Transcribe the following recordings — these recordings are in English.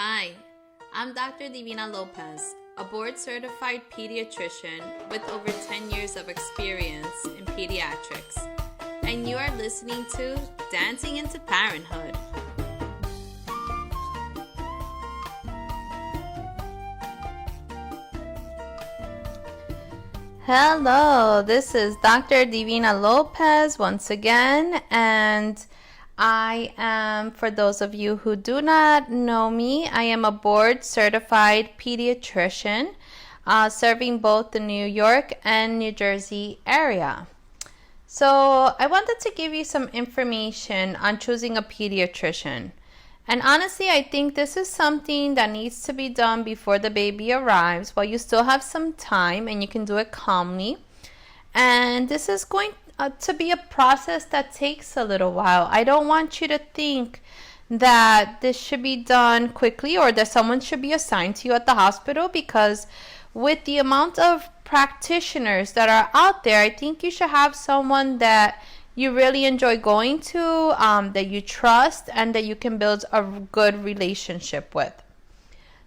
Hi, I'm Dr. Divina Lopez, a board-certified pediatrician with over 10 years of experience in pediatrics, and you are listening to Dancing into Parenthood. Hello, this is Dr. Divina Lopez once again, and I am, for those of you who do not know me, I am a board-certified pediatrician serving both the New York and New Jersey area. So I wanted to give you some information on choosing a pediatrician. And honestly, I think this is something that needs to be done before the baby arrives while you still have some time and you can do it calmly. And this is going to be a process that takes a little while. I don't want you to think that this should be done quickly or that someone should be assigned to you at the hospital, because with the amount of practitioners that are out there, I think you should have someone that you really enjoy going to, that you trust, and that you can build a good relationship with.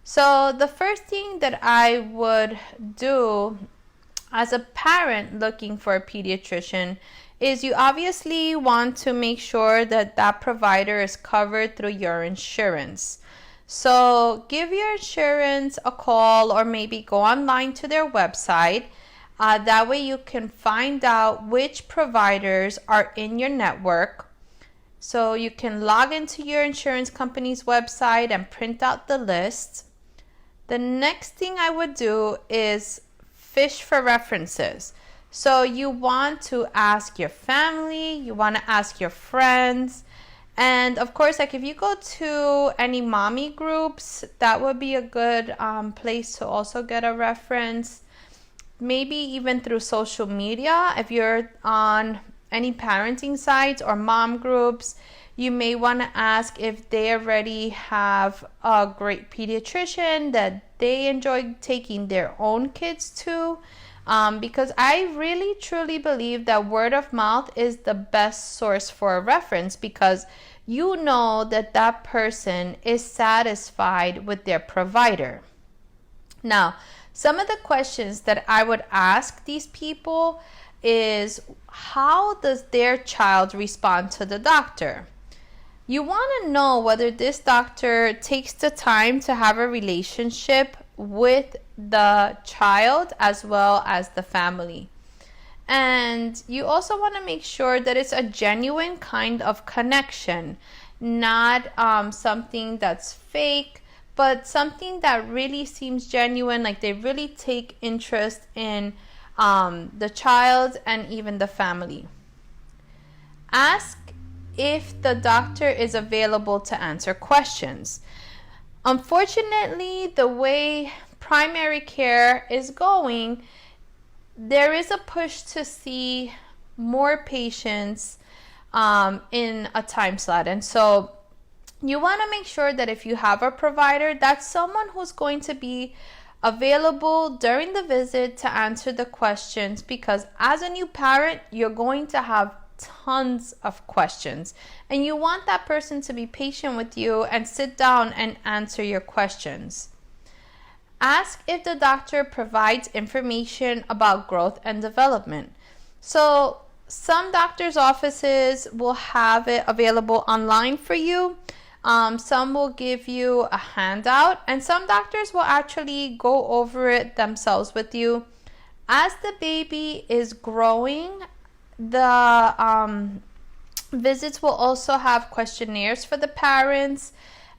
So the first thing that I would do as a parent looking for a pediatrician is you obviously want to make sure that that provider is covered through your insurance. So give your insurance a call or maybe go online to their website. That way you can find out which providers are in your network. So you can log into your insurance company's website and print out the list. The next thing I would do is fish for references. So you want to ask your family, you want to ask your friends. And of course, like if you go to any mommy groups, that would be a good place to also get a reference. Maybe even through social media. If you're on any parenting sites or mom groups, you may want to ask if they already have a great pediatrician that they enjoy taking their own kids to. Because I really truly believe that word of mouth is the best source for a reference, because you know that that person is satisfied with their provider. Now, some of the questions that I would ask these people is, how does their child respond to the doctor? You want to know whether this doctor takes the time to have a relationship with the child as well as the family. And you also want to make sure that it's a genuine kind of connection, not something that's fake, but something that really seems genuine, like they really take interest in the child and even the family. Ask if the doctor is available to answer questions. Unfortunately, the way primary care is going, there is a push to see more patients in a time slot. And so you want to make sure that if you have a provider, that's someone who's going to be available during the visit to answer the questions, because as a new parent, you're going to have tons of questions, and you want that person to be patient with you and sit down and answer your questions. Ask if the doctor provides information about growth and development. So some doctors' offices will have it available online for you. Some will give you a handout, and some doctors will actually go over it themselves with you. As the baby is growing, the visits will also have questionnaires for the parents.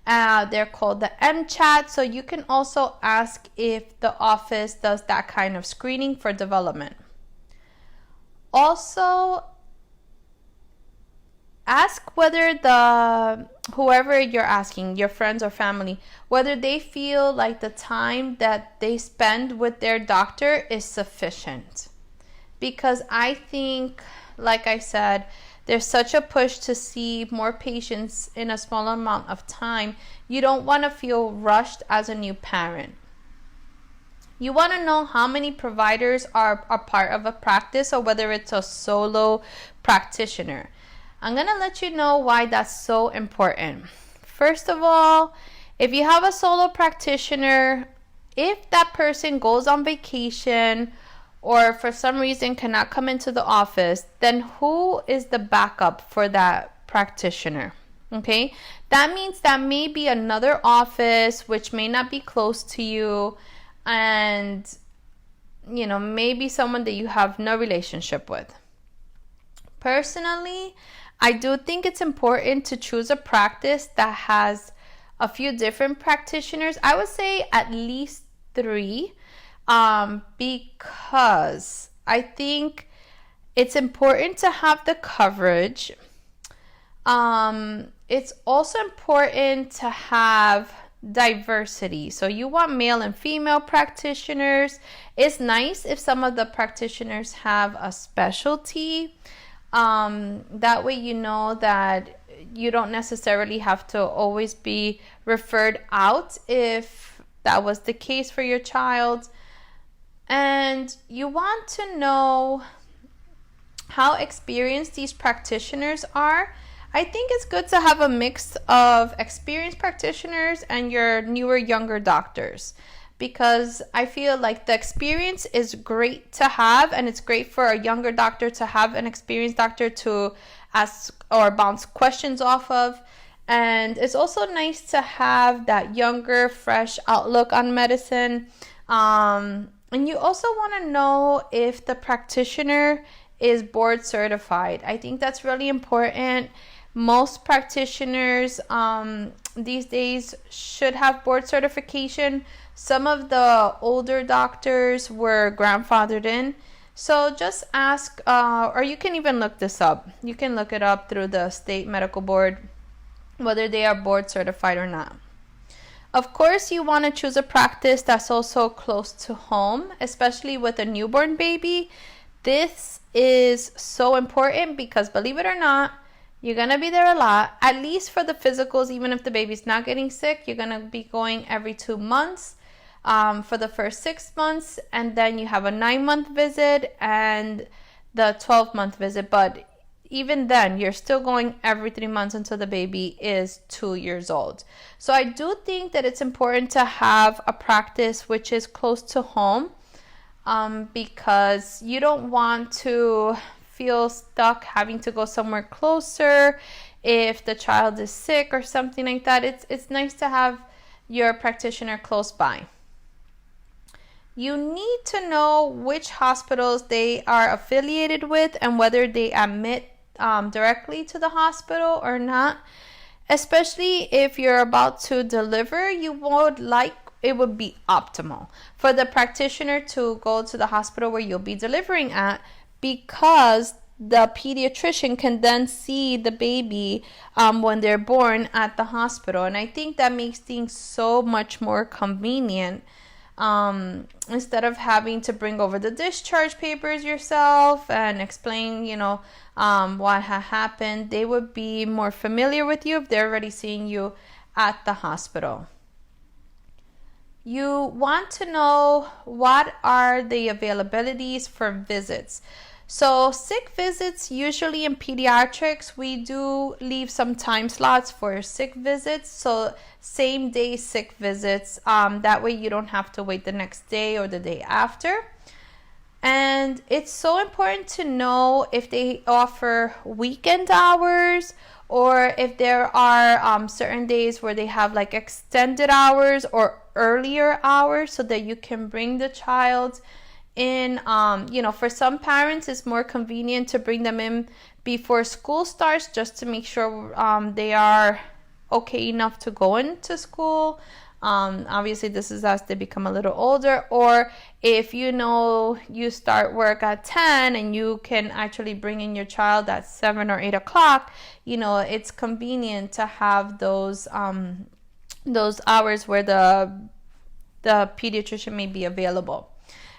They're called the MChat, so you can also ask if the office does that kind of screening for development. Also, ask whether whoever you're asking, your friends or family, whether they feel like the time that they spend with their doctor is sufficient. Because I think, like I said, there's such a push to see more patients in a small amount of time. You don't want to feel rushed as a new parent. You want to know how many providers are part of a practice, or whether it's a solo practitioner. I'm going to let you know why that's so important. First of all, If you have a solo practitioner, if that person goes on vacation or for some reason cannot come into the office, then who is the backup for that practitioner? Okay, that means that may be another office which may not be close to you, and maybe someone that you have no relationship with. Personally, I do think it's important to choose a practice that has a few different practitioners. I would say at least 3, because I think it's important to have the coverage. It's also important to have diversity. So you want male and female practitioners. It's nice if some of the practitioners have a specialty. That way you know that you don't necessarily have to always be referred out if that was the case for your child. And you want to know how experienced these practitioners are. I think it's good to have a mix of experienced practitioners and your newer, younger doctors, because I feel like the experience is great to have, and it's great for a younger doctor to have an experienced doctor to ask or bounce questions off of. And it's also nice to have that younger, fresh outlook on medicine. And you also want to know if the practitioner is board certified. I think that's really important. Most practitioners these days should have board certification. Some of the older doctors were grandfathered in. So just ask, or you can even look this up. You can look it up through the state medical board, whether they are board certified or not. Of course, you want to choose a practice that's also close to home, especially with a newborn baby. This is so important because, believe it or not, you're going to be there a lot, at least for the physicals. Even if the baby's not getting sick, you're going to be going every 2 months for the first 6 months. And then you have a 9-month visit and the 12-month visit. But even then, you're still going every 3 months until the baby is 2 years old. So I do think that it's important to have a practice which is close to home, because you don't want to feel stuck having to go somewhere closer if the child is sick or something like that. It's nice to have your practitioner close by. You need to know which hospitals they are affiliated with and whether they admit directly to the hospital or not. Especially if you're about to deliver, it would be optimal for the practitioner to go to the hospital where you'll be delivering at, because the pediatrician can then see the baby when they're born at the hospital. And I think that makes things so much more convenient. Instead of having to bring over the discharge papers yourself and explain, what had happened, they would be more familiar with you if they're already seeing you at the hospital. You want to know what are the availabilities for visits. So sick visits, usually in pediatrics, we do leave some time slots for sick visits. So same day sick visits. That way you don't have to wait the next day or the day after. And it's so important to know if they offer weekend hours or if there are certain days where they have like extended hours or earlier hours so that you can bring the child in. For some parents, it's more convenient to bring them in before school starts just to make sure they are okay enough to go into school. Obviously, this is as they become a little older, or if you start work at 10 and you can actually bring in your child at 7 or 8 o'clock, it's convenient to have those hours where the pediatrician may be available.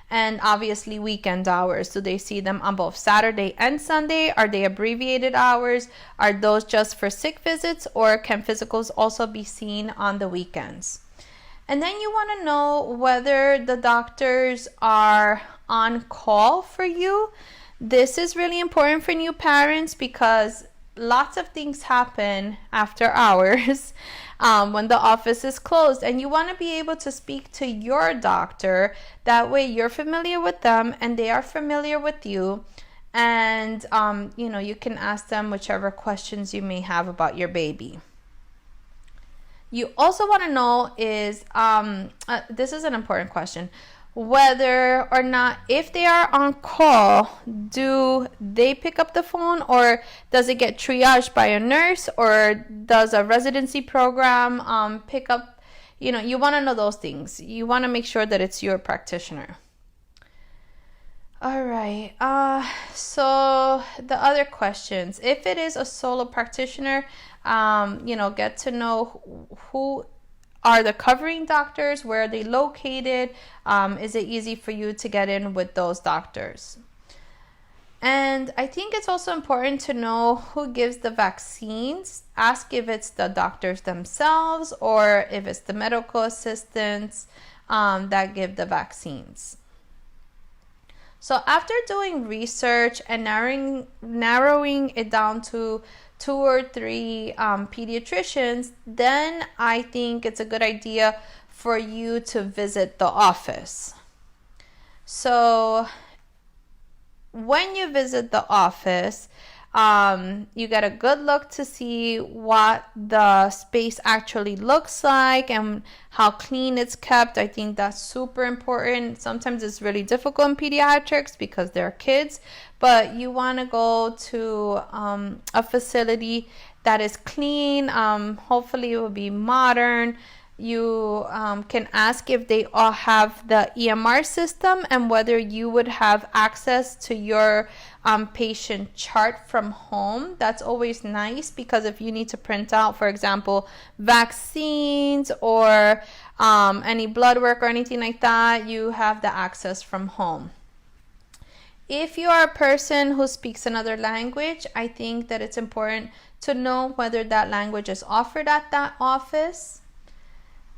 And obviously weekend hours. Do they see them on both Saturday and Sunday? Are they abbreviated hours? Are those just for sick visits, or can physicals also be seen on the weekends? And then you want to know whether the doctors are on call for you. This is really important for new parents because lots of things happen after hours when the office is closed, and you want to be able to speak to your doctor. That way you're familiar with them and they are familiar with you, and you can ask them whichever questions you may have about your baby. You also want to know is this is an important question, whether or not, if they are on call, do they pick up the phone, or does it get triaged by a nurse, or does a residency program pick up? You want to know those things. You want to make sure that it's your practitioner. All right. So the other questions, if it is a solo practitioner, get to know who are the covering doctors, where are they located, is it easy for you to get in with those doctors? And I think it's also important to know who gives the vaccines. Ask if it's the doctors themselves or if it's the medical assistants that give the vaccines. So after doing research and narrowing it down to 2 or 3 pediatricians, then I think it's a good idea for you to visit the office. So when you visit the office, you get a good look to see what the space actually looks like and how clean it's kept. I think that's super important. Sometimes it's really difficult in pediatrics because they're kids, but you want to go to a facility that is clean. Hopefully it will be modern. You can ask if they all have the EMR system and whether you would have access to your patient chart from home. That's always nice, because if you need to print out, for example, vaccines or any blood work or anything like that, you have the access from home. If you are a person who speaks another language, I think that it's important to know whether that language is offered at that office.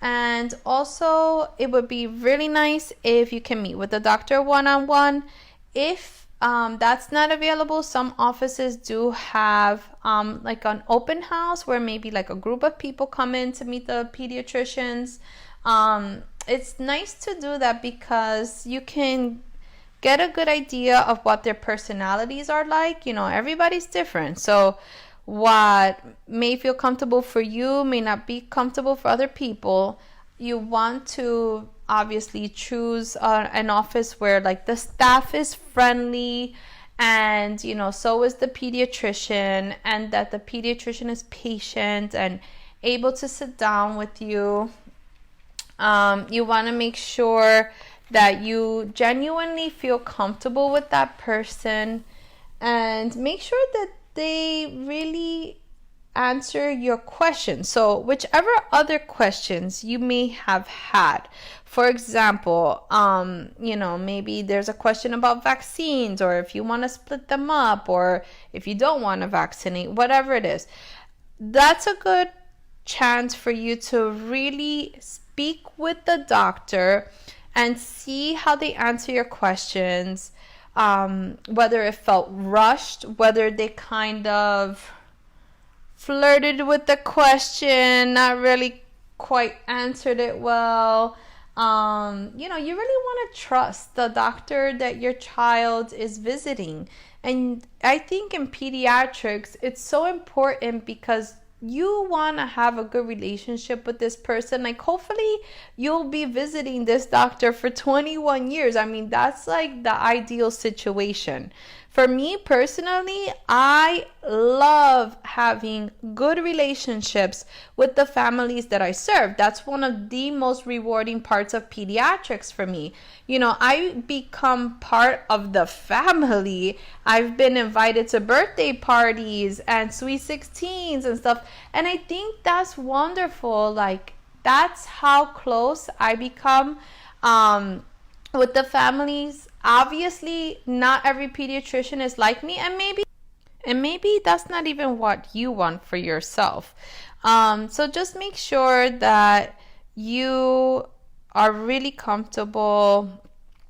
And also, it would be really nice if you can meet with the doctor one-on-one. If that's not available, some offices do have like an open house where maybe like a group of people come in to meet the pediatricians. It's nice to do that because you can get a good idea of what their personalities are like. Everybody's different. So what may feel comfortable for you may not be comfortable for other people. You want to obviously choose an office where like the staff is friendly and so is the pediatrician, and that the pediatrician is patient and able to sit down with you. You want to make sure that you genuinely feel comfortable with that person, and make sure that they really answer your questions. So whichever other questions you may have had, for example, maybe there's a question about vaccines, or if you want to split them up, or if you don't want to vaccinate, whatever it is, that's a good chance for you to really speak with the doctor and see how they answer your questions. Whether it felt rushed, whether they kind of flirted with the question, not really quite answered it well. You really want to trust the doctor that your child is visiting. And I think in pediatrics, it's so important because you want to have a good relationship with this person. Like, hopefully you'll be visiting this doctor for 21 years. I mean, that's like the ideal situation. For me personally, I love having good relationships with the families that I serve. That's one of the most rewarding parts of pediatrics for me. I become part of the family. I've been invited to birthday parties and sweet 16s and stuff. And I think that's wonderful. Like, that's how close I become with the families. Obviously, not every pediatrician is like me, and maybe that's not even what you want for yourself. So just make sure that you are really comfortable,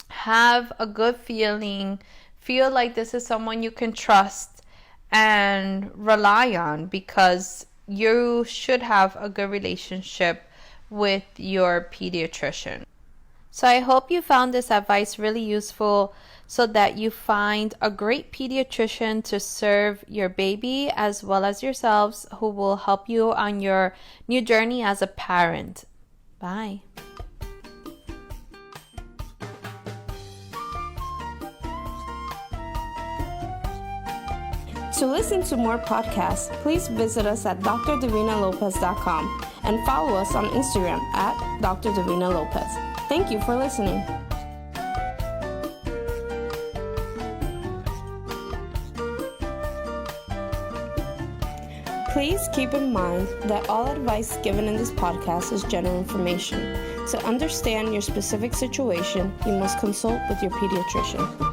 have a good feeling, feel like this is someone you can trust, and rely on, because you should have a good relationship with your pediatrician. So I hope you found this advice really useful so that you find a great pediatrician to serve your baby as well as yourselves, who will help you on your new journey as a parent. Bye. To listen to more podcasts, please visit us at drdivinalopez.com and follow us on Instagram at Dr. Divina Lopez. Thank you for listening. Please keep in mind that all advice given in this podcast is general information. To understand your specific situation, you must consult with your pediatrician.